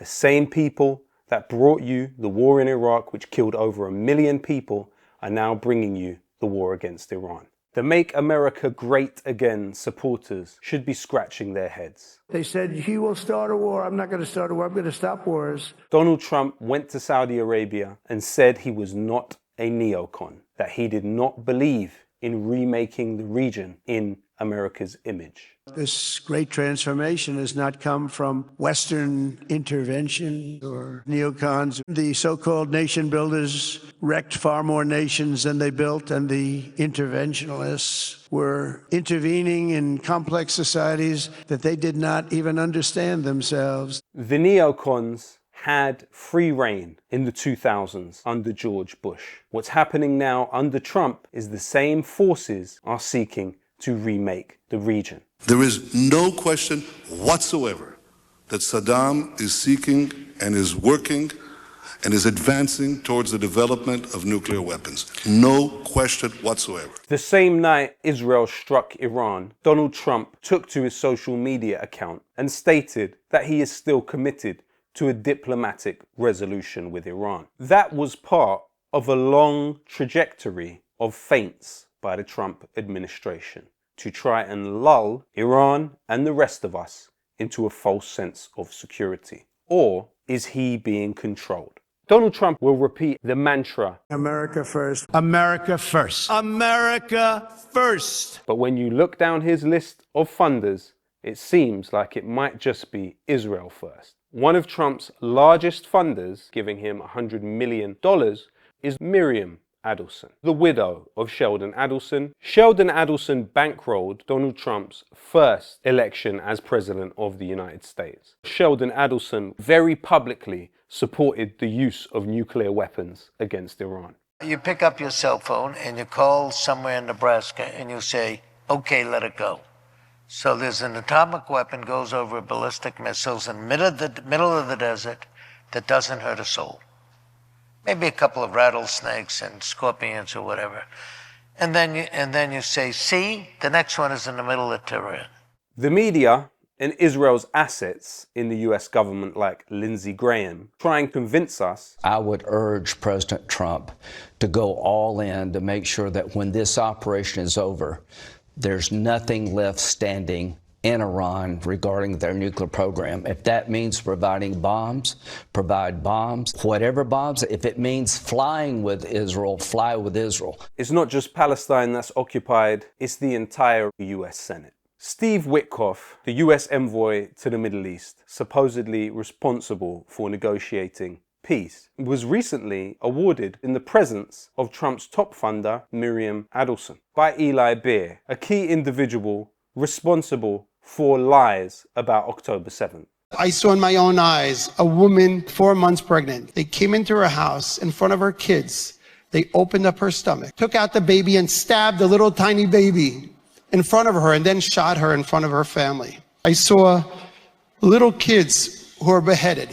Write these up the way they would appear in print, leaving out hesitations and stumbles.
The same people that brought you the war in Iraq, which killed over 1 million people, are now bringing you the war against Iran. The Make America Great Again supporters should be scratching their heads. They said, he will start a war. I'm not going to start a war. I'm going to stop wars. Donald Trump went to Saudi Arabia and said he was not a neocon, that he did not believe in remaking the region in America's image. This great transformation has not come from Western intervention or neocons. The so-called nation builders wrecked far more nations than they built, and the interventionists were intervening in complex societies that they did not even understand themselves. The neocons had free reign in the 2000s under George Bush. What's happening now under Trump is the same forces are seeking to remake the region. There is no question whatsoever that Saddam is seeking and is working and is advancing towards the development of nuclear weapons. No question whatsoever. The same night Israel struck Iran, Donald Trump took to his social media account and stated that he is still committed to a diplomatic resolution with Iran. That was part of a long trajectory of feints by the Trump administration to try and lull Iran and the rest of us into a false sense of security. Or is he being controlled? Donald Trump will repeat the mantra, America first. America first. America first. But when you look down his list of funders, it seems like it might just be Israel first. One of Trump's largest funders, giving him $100 million, is Miriam Adelson, the widow of Sheldon Adelson. Sheldon Adelson bankrolled Donald Trump's first election as president of the United States. Sheldon Adelson very publicly supported the use of nuclear weapons against Iran. You pick up your cell phone and you call somewhere in Nebraska and you say, okay, let it go. So there's an atomic weapon goes over ballistic missiles in the middle of the desert that doesn't hurt a soul. Maybe a couple of rattlesnakes and scorpions or whatever. And then you say, see, the next one is in the middle of Tehran. The media and Israel's assets in the US government, like Lindsey Graham, try and convince us. I would urge President Trump to go all in to make sure that when this operation is over, there's nothing left standing in Iran regarding their nuclear program. If that means providing bombs, provide bombs. Whatever bombs, if it means flying with Israel, fly with Israel. It's not just Palestine that's occupied, it's the entire US Senate. Steve Witkoff, the US envoy to the Middle East, supposedly responsible for negotiating peace, was recently awarded in the presence of Trump's top funder, Miriam Adelson, by Eli Beer, a key individual responsible for lies about October 7th. I saw in my own eyes a woman 4 months pregnant. They came into her house in front of her kids. They opened up her stomach, took out the baby and stabbed the little tiny baby in front of her and then shot her in front of her family. I saw little kids who were beheaded.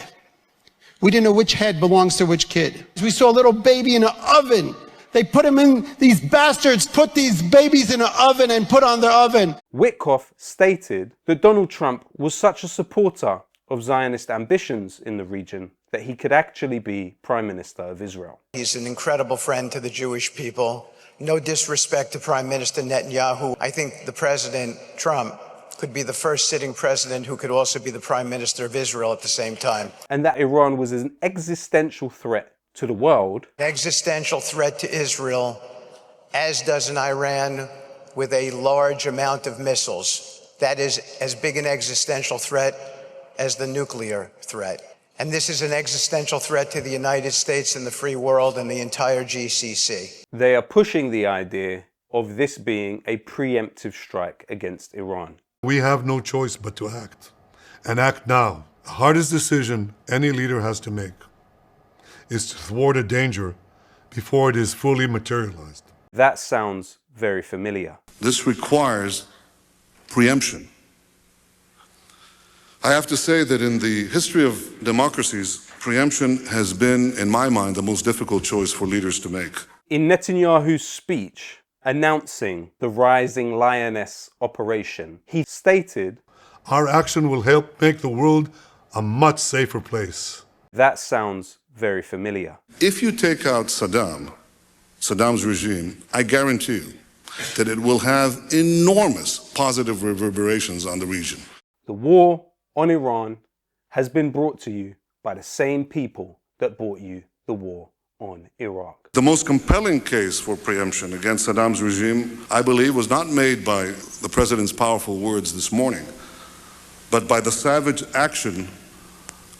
We didn't know which head belongs to which kid. We saw a little baby in an oven. They put him in, these bastards put these babies in an oven and put on the oven. Witkoff stated that Donald Trump was such a supporter of Zionist ambitions in the region that he could actually be Prime Minister of Israel. He's an incredible friend to the Jewish people. No disrespect to Prime Minister Netanyahu. I think the President, Trump, could be the first sitting president who could also be the Prime Minister of Israel at the same time. And that Iran was an existential threat to the world. An existential threat to Israel, as does an Iran with a large amount of missiles. That is as big an existential threat as the nuclear threat. And this is an existential threat to the United States and the free world and the entire GCC. They are pushing the idea of this being a preemptive strike against Iran. We have no choice but to act, and act now. The hardest decision any leader has to make is to thwart a danger before it is fully materialized. That sounds very familiar. This requires preemption. I have to say that in the history of democracies, preemption has been, in my mind, the most difficult choice for leaders to make. In Netanyahu's speech announcing the Rising Lioness operation, he stated, "Our action will help make the world a much safer place. That sounds very familiar. If you take out Saddam's regime, I guarantee you that it will have enormous positive reverberations on the region. The war on Iran has been brought to you by the same people that brought you the war on Iraq. The most compelling case for preemption against Saddam's regime, I believe, was not made by the president's powerful words this morning, but by the savage action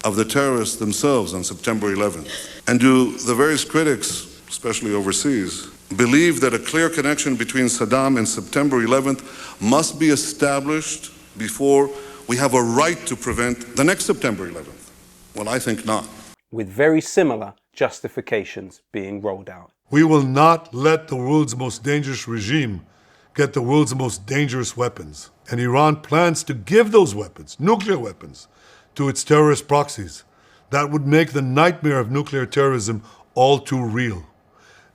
of the terrorists themselves on September 11th. And do the various critics, especially overseas, believe that a clear connection between Saddam and September 11th must be established before we have a right to prevent the next September 11th? Well, I think not. With very similar justifications being rolled out. We will not let the world's most dangerous regime get the world's most dangerous weapons. And Iran plans to give those weapons, nuclear weapons, to its terrorist proxies. That would make the nightmare of nuclear terrorism all too real.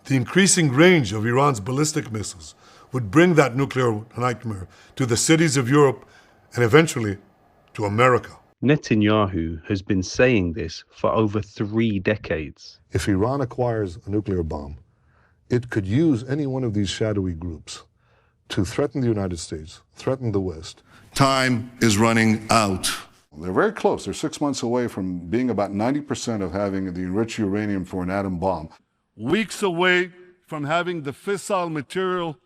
The increasing range of Iran's ballistic missiles would bring that nuclear nightmare to the cities of Europe and eventually to America. Netanyahu has been saying this for over 3 decades. If Iran acquires a nuclear bomb, it could use any one of these shadowy groups to threaten the United States, threaten the West. Time is running out. They're very close. They're 6 months away from being about 90% of having the enriched uranium for an atom bomb. Weeks away from having the fissile material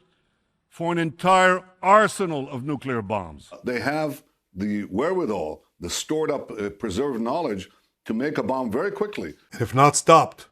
for an entire arsenal of nuclear bombs. They have the wherewithal, the stored up, preserved knowledge to make a bomb very quickly. And if not stopped,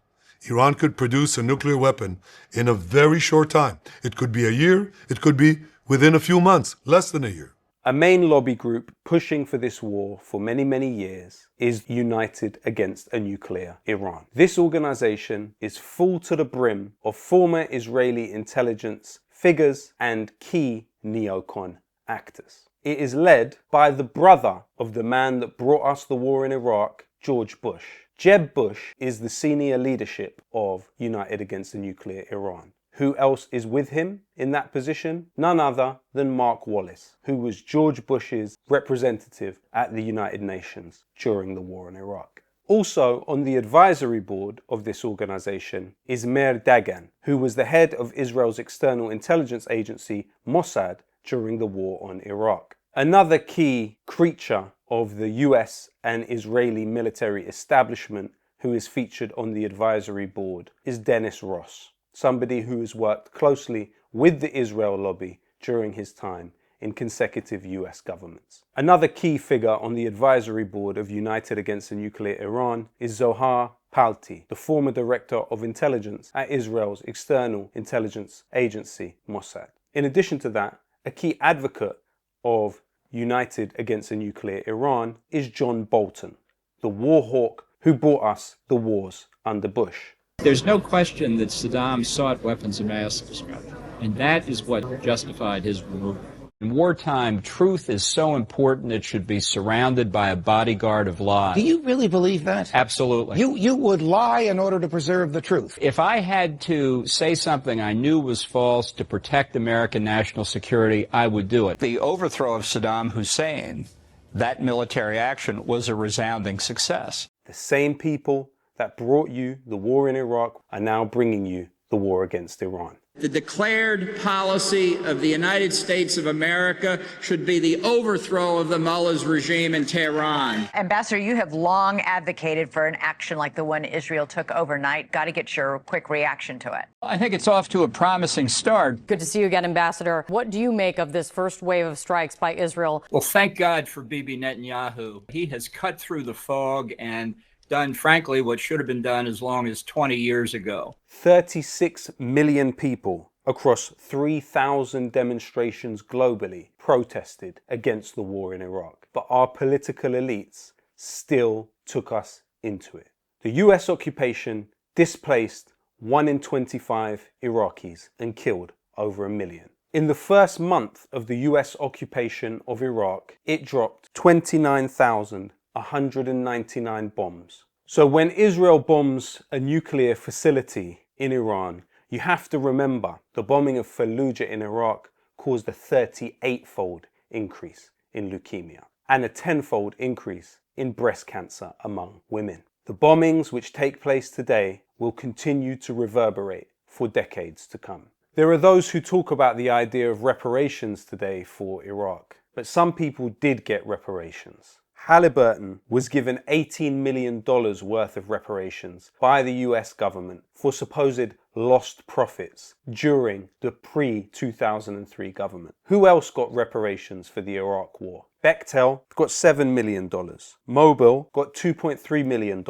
Iran could produce a nuclear weapon in a very short time. It could be a year, it could be within a few months, less than a year. A main lobby group pushing for this war for many, many years is United Against a Nuclear Iran. This organization is full to the brim of former Israeli intelligence figures and key neocon actors. It is led by the brother of the man that brought us the war in Iraq, George Bush. Jeb Bush is the senior leadership of United Against a Nuclear Iran. Who else is with him in that position? None other than Mark Wallace, who was George Bush's representative at the United Nations during the war in Iraq. Also on the advisory board of this organization is Meir Dagan, who was the head of Israel's external intelligence agency Mossad during the war on Iraq. Another key creature of the US and Israeli military establishment who is featured on the advisory board is Dennis Ross, somebody who has worked closely with the Israel lobby during his time in consecutive US governments. Another key figure on the advisory board of United Against a Nuclear Iran is Zohar Palti, the former director of intelligence at Israel's external intelligence agency, Mossad. In addition to that, a key advocate of United Against a Nuclear Iran is John Bolton, the war hawk who brought us the wars under Bush. There's no question that Saddam sought weapons of mass destruction, and that is what justified his removal. In wartime, truth is so important it should be surrounded by a bodyguard of lies. Do you really believe that? Absolutely. You would lie in order to preserve the truth. If I had to say something I knew was false to protect American national security, I would do it. The overthrow of Saddam Hussein, that military action, was a resounding success. The same people that brought you the war in Iraq are now bringing you the war against Iran. The declared policy of the United States of America should be the overthrow of the mullah's regime in Tehran. Ambassador, you have long advocated for an action like the one Israel took overnight. Got to get your quick reaction to it. I think it's off to a promising start. Good to see you again, Ambassador. What do you make of this first wave of strikes by Israel? Well, thank God for Bibi Netanyahu. He has cut through the fog and done, frankly, what should have been done as long as 20 years ago. 36 million people across 3,000 demonstrations globally protested against the war in Iraq. But our political elites still took us into it. The US occupation displaced 1 in 25 Iraqis and killed over 1 million. In the first month of the US occupation of Iraq, it dropped 29,199 bombs. So when Israel bombs a nuclear facility in Iran, you have to remember the bombing of Fallujah in Iraq caused a 38-fold increase in leukemia and a 10-fold increase in breast cancer among women. The bombings which take place today will continue to reverberate for decades to come. There are those who talk about the idea of reparations today for Iraq, but some people did get reparations. Halliburton was given $18 million worth of reparations by the US government for supposed lost profits during the pre-2003 government. Who else got reparations for the Iraq War? Bechtel got $7 million. Mobil got $2.3 million.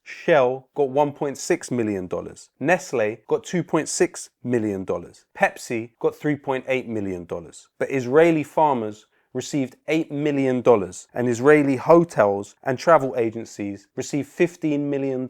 Shell got $1.6 million. Nestle got $2.6 million. Pepsi got $3.8 million. But Israeli farmers received $8 million, and Israeli hotels and travel agencies received $15 million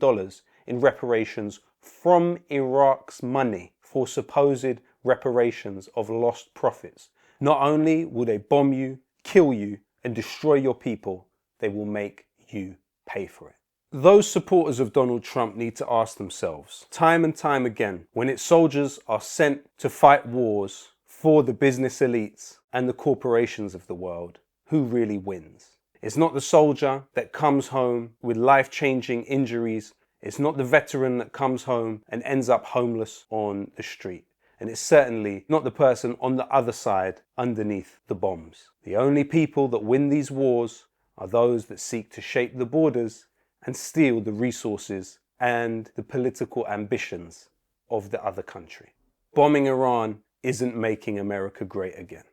in reparations from Iraq's money for supposed reparations of lost profits. Not only will they bomb you, kill you, and destroy your people, they will make you pay for it. Those supporters of Donald Trump need to ask themselves, time and time again, when its soldiers are sent to fight wars for the business elites and the corporations of the world, who really wins? It's not the soldier that comes home with life-changing injuries. It's not the veteran that comes home and ends up homeless on the street. And it's certainly not the person on the other side underneath the bombs. The only people that win these wars are those that seek to shape the borders and steal the resources and the political ambitions of the other country. Bombing Iran isn't making America great again.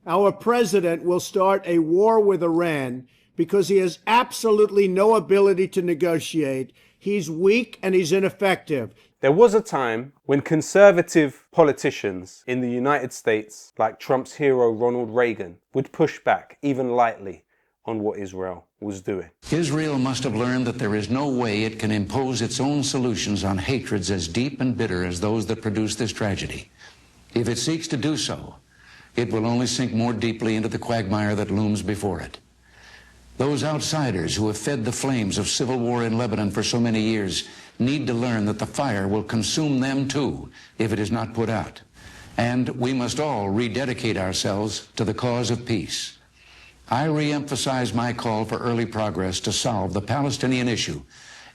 Our president will start a war with Iran because he has absolutely no ability to negotiate. He's weak and he's ineffective. There was a time when conservative politicians in the United States, like Trump's hero Ronald Reagan, would push back even lightly on what Israel was doing. Israel must have learned that there is no way it can impose its own solutions on hatreds as deep and bitter as those that produce this tragedy. If it seeks to do so, it will only sink more deeply into the quagmire that looms before it. Those outsiders who have fed the flames of civil war in Lebanon for so many years need to learn that the fire will consume them too if it is not put out. And we must all rededicate ourselves to the cause of peace. I re-emphasize my call for early progress to solve the Palestinian issue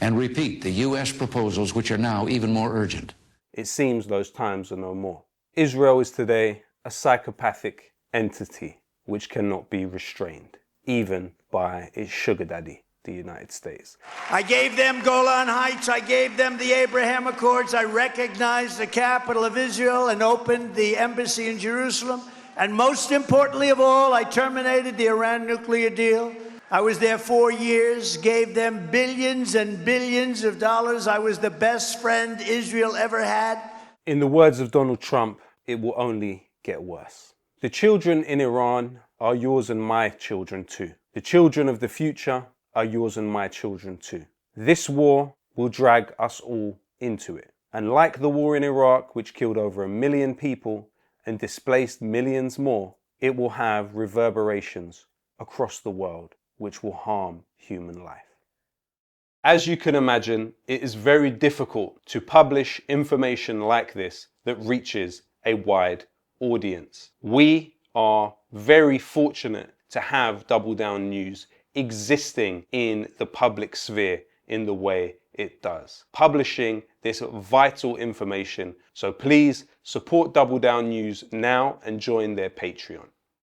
and repeat the U.S. proposals which are now even more urgent. It seems those times are no more. Israel is today a psychopathic entity which cannot be restrained, even by its sugar daddy, the United States. I gave them Golan Heights. I gave them the Abraham Accords. I recognized the capital of Israel and opened the embassy in Jerusalem. And most importantly of all, I terminated the Iran nuclear deal. I was there 4 years, gave them billions and billions of dollars. I was the best friend Israel ever had. In the words of Donald Trump, it will only get worse. The children in Iran are yours and my children too. The children of the future are yours and my children too. This war will drag us all into it. And like the war in Iraq, which killed over 1 million people and displaced millions more, it will have reverberations across the world, which will harm human life. As you can imagine, it is very difficult to publish information like this that reaches a wide audience. We are very fortunate to have Double Down News existing in the public sphere in the way it does, publishing this vital information. So please support Double Down News now and join their Patreon.